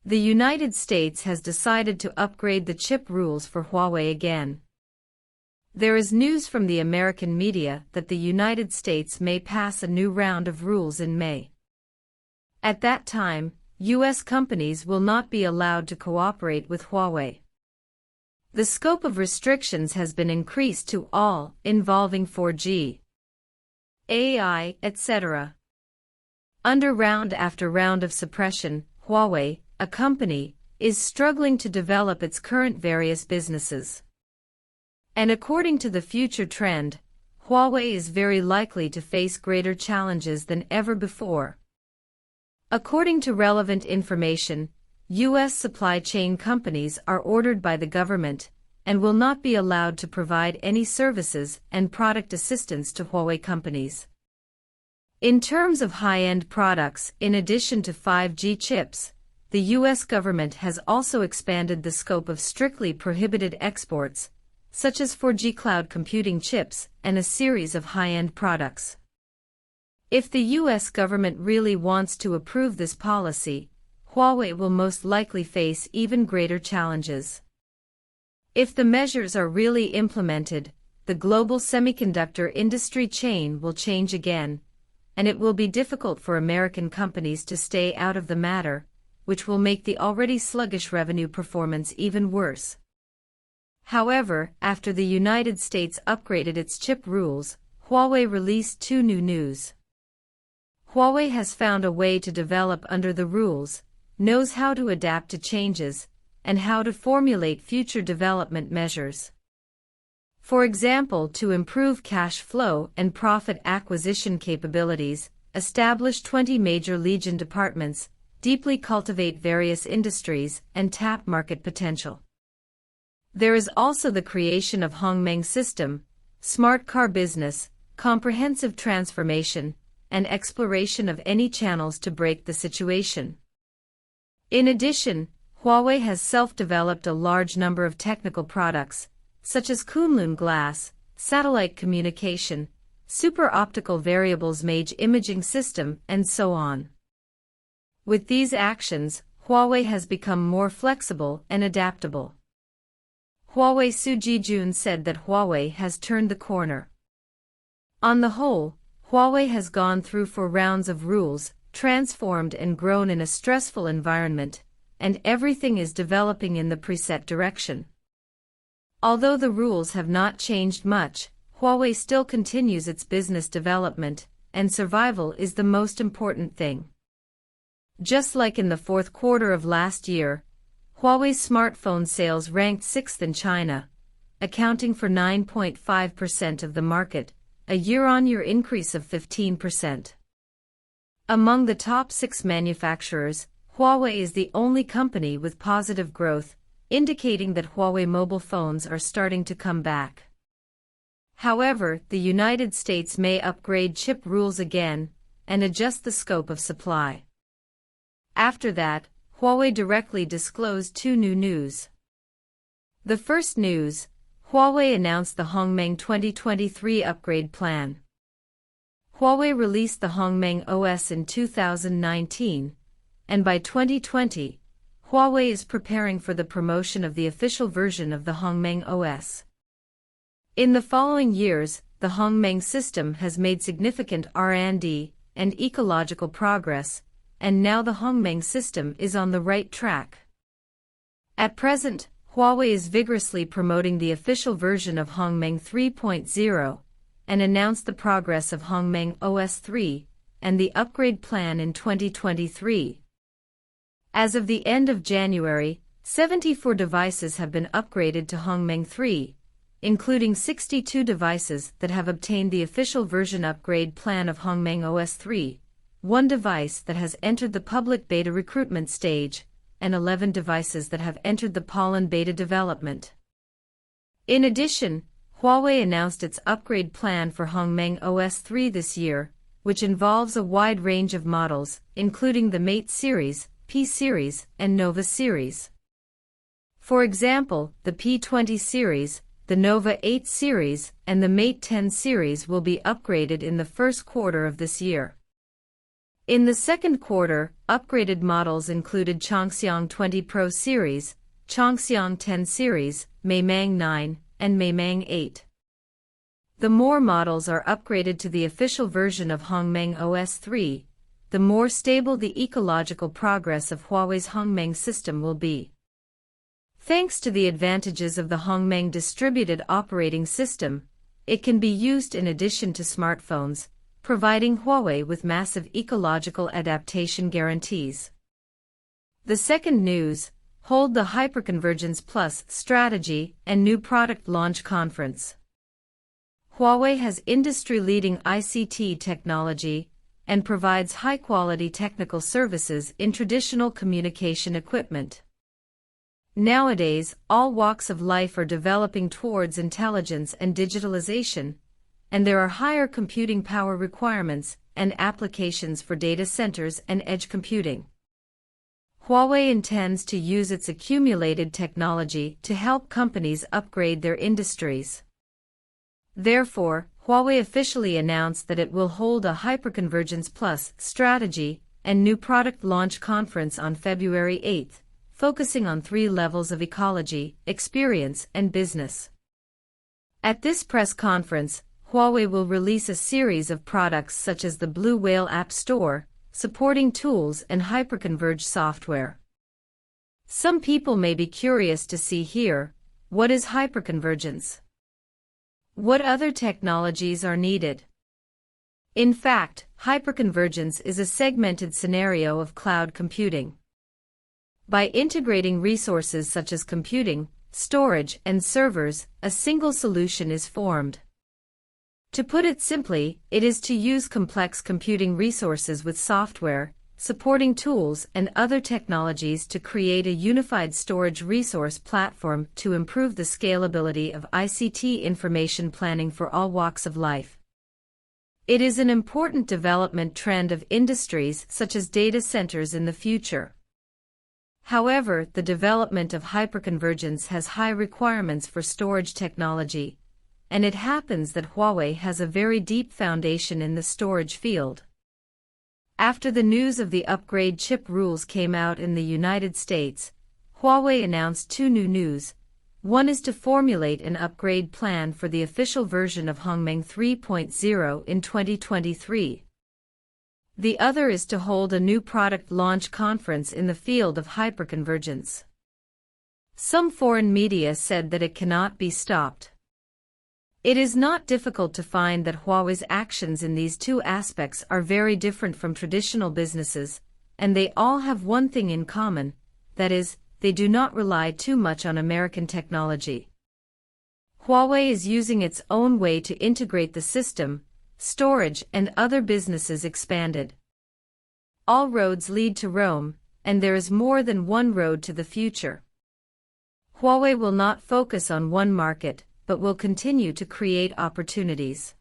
The United States has decided to upgrade the chip rules for Huawei again. There is news from the American media that the United States may pass a new round of rules in May. At that time, U.S. companies will not be allowed to cooperate with Huawei. The scope of restrictions has been increased to all involving 4G, AI, etc. Under round after round of suppression, Huawei, a company, is struggling to develop its current various businesses. And according to the future trend, Huawei is very likely to face greater challenges than ever before. According to relevant information, U.S. supply chain companies are ordered by the government and will not be allowed to provide any services and product assistance to Huawei companies. In terms of high-end products, in addition to 5G chips, the U.S. government has also expanded the scope of strictly prohibited exports, such as 4G cloud computing chips and a series of high-end products. If the U.S. government really wants to approve this policy, Huawei will most likely face even greater challenges. If the measures are really implemented, the global semiconductor industry chain will change again, and it will be difficult for American companies to stay out of the matter, which will make the already sluggish revenue performance even worse. However, after the United States upgraded its chip rules, Huawei released two new news. Huawei has found a way to develop under the rules, knows how to adapt to changes, and how to formulate future development measures. For example, to improve cash flow and profit acquisition capabilities, establish 20 major Legion departments, deeply cultivate various industries, and tap market potential. There is also the creation of Hongmeng system, smart car business, comprehensive transformation, and exploration of any channels to break the situation. In addition, Huawei has self-developed a large number of technical products, such as Kunlun glass, satellite communication, super optical variables image imaging system, and so on. With these actions, Huawei has become more flexible and adaptable. Huawei Su Jijun said that Huawei has turned the corner. On the whole, Huawei has gone through 4 rounds of rules, transformed and grown in a stressful environment, and everything is developing in the preset direction. Although the rules have not changed much, Huawei still continues its business development, and survival is the most important thing. Just like in the fourth quarter of last year, Huawei's smartphone sales ranked 6th in China, accounting for 9.5% of the market, a year-on-year increase of 15%. Among the top 6 manufacturers, Huawei is the only company with positive growth, indicating that Huawei mobile phones are starting to come back. However, the United States may upgrade chip rules again and adjust the scope of supply. After that, Huawei directly disclosed 2 new news. The first news, Huawei announced the Hongmeng 2023 upgrade plan. Huawei released the HarmonyOS in 2019, and by 2020, Huawei is preparing for the promotion of the official version of the HarmonyOS. In the following years, the Hongmeng system has made significant R&D and ecological progress, and now the Hongmeng system is on the right track. At present, Huawei is vigorously promoting the official version of Hongmeng 3.0 and announced the progress of HarmonyOS 3 and the upgrade plan in 2023. As of the end of January, 74 devices have been upgraded to Hongmeng 3, including 62 devices that have obtained the official version upgrade plan of HarmonyOS 3, 1 device that has entered the public beta recruitment stage, and 11 devices that have entered the pollen beta development. In addition, Huawei announced its upgrade plan for HarmonyOS 3 this year, which involves a wide range of models, including the Mate series, P series, and Nova series. For example, the P20 series, the Nova 8 series, and the Mate 10 series will be upgraded in the first quarter of this year. In the second quarter, upgraded models included Chongxiang 20 Pro series, Chongxiang 10 series, Meimang 9, and Meimang 8. The more models are upgraded to the official version of HarmonyOS 3, the more stable the ecological progress of Huawei's Hongmeng system will be. Thanks to the advantages of the Hongmeng distributed operating system, it can be used in addition to smartphones, providing Huawei with massive ecological adaptation guarantees. The second news, hold the Hyper-convergence Plus strategy and new product launch conference. Huawei has industry-leading ICT technology and provides high-quality technical services in traditional communication equipment. Nowadays, all walks of life are developing towards intelligence and digitalization, and there are higher computing power requirements and applications for data centers and edge computing. Huawei intends to use its accumulated technology to help companies upgrade their industries. Therefore, Huawei officially announced that it will hold a Hyper-convergence Plus strategy and new product launch conference on February 8, focusing on 3 levels of ecology, experience, and business. At this press conference, Huawei will release a series of products such as the Blue Whale App Store, supporting tools and hyperconverged software. Some people may be curious to see here, what is hyperconvergence? What other technologies are needed? In fact, hyperconvergence is a segmented scenario of cloud computing. By integrating resources such as computing, storage, and servers, a single solution is formed. To put it simply, it is to use complex computing resources with software, supporting tools, and other technologies to create a unified storage resource platform to improve the scalability of ICT information planning for all walks of life. It is an important development trend of industries such as data centers in the future. However, the development of hyperconvergence has high requirements for storage technology, and it happens that Huawei has a very deep foundation in the storage field. After the news of the upgrade chip rules came out in the United States, Huawei announced 2 new news. One is to formulate an upgrade plan for the official version of Hongmeng 3.0 in 2023. The other is to hold a new product launch conference in the field of hyperconvergence. Some foreign media said that it cannot be stopped. It is not difficult to find that Huawei's actions in these 2 aspects are very different from traditional businesses, and they all have one thing in common, that is, they do not rely too much on American technology. Huawei is using its own way to integrate the system, storage, and other businesses expanded. All roads lead to Rome, and there is more than one road to the future. Huawei will not focus on one market, but will continue to create opportunities.